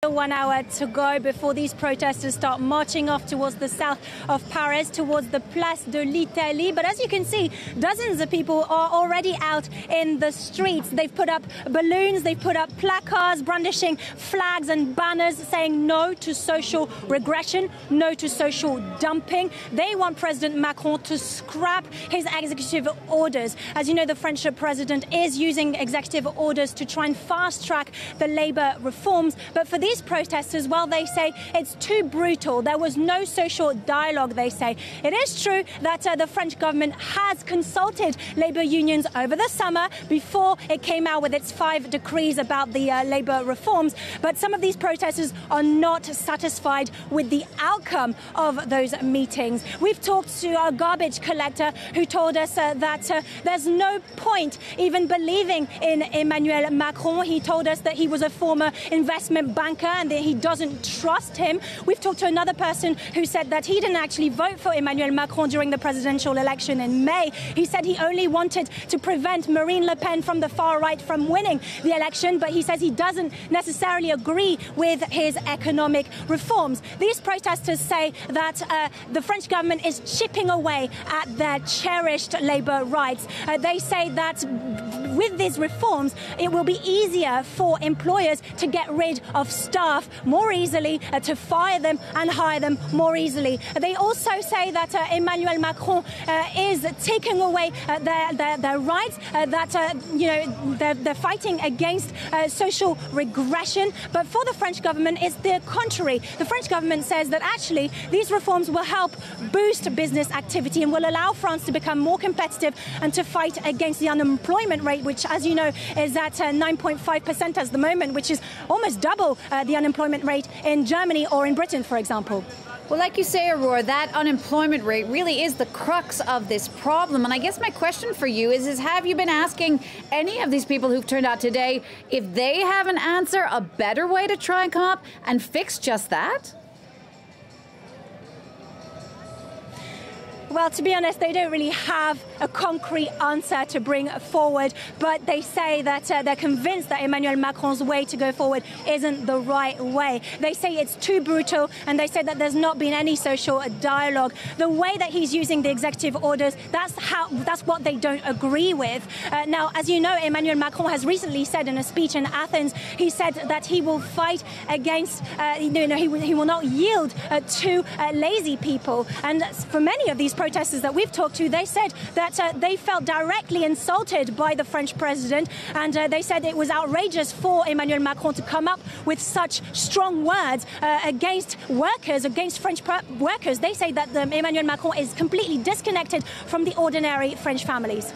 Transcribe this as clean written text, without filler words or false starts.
1 hour to go before these protesters start marching off towards the south of Paris, towards the Place de l'Italie. But as you can see, dozens of people are already out in the streets. They've put up balloons, they've put up placards, brandishing flags and banners saying no to social regression, no to social dumping. They want President Macron to scrap his executive orders. As you know, the French president is using executive orders to try and fast-track the labour reforms. But for these protesters, well, they say it's too brutal. There was no social dialogue, they say. It is true that the French government has consulted labour unions over the summer before it came out with its 5 decrees about the labour reforms. But some of these protesters are not satisfied with the outcome of those meetings. We've talked to our garbage collector who told us that there's no point even believing in Emmanuel Macron. He told us that he was a former investment banker and that he doesn't trust him. We've talked to another person who said that he didn't actually vote for Emmanuel Macron during the presidential election in May. He said he only wanted to prevent Marine Le Pen from the far right from winning the election, but he says he doesn't necessarily agree with his economic reforms. These protesters say that the French government is chipping away at their cherished labour rights. They say that with these reforms, it will be easier for employers to get rid of staff more easily, to fire them and hire them more easily. They also say that Emmanuel Macron is taking away their rights, that they're fighting against social regression. But for the French government, it's the contrary. The French government says that actually these reforms will help boost business activity and will allow France to become more competitive and to fight against the unemployment rate, which, as you know, is at 9.5% at the moment, which is almost double the unemployment rate in Germany or in Britain, for example. Well, like you say, Aurore, that unemployment rate really is the crux of this problem. And I guess my question for you is have you been asking any of these people who've turned out today if they have an answer, a better way to try and come up and fix just that? Well, to be honest, they don't really have a concrete answer to bring forward, but they say that they're convinced that Emmanuel Macron's way to go forward isn't the right way. They say it's too brutal, and they say that there's not been any social dialogue. The way that he's using the executive orders, that's what they don't agree with. Now, as you know, Emmanuel Macron has recently said in a speech in Athens, he said that he will fight against, he will not yield to lazy people. And for many of these protesters that we've talked to, they said that they felt directly insulted by the French president, and they said it was outrageous for Emmanuel Macron to come up with such strong words against workers, against French workers. They say that Emmanuel Macron is completely disconnected from the ordinary French families.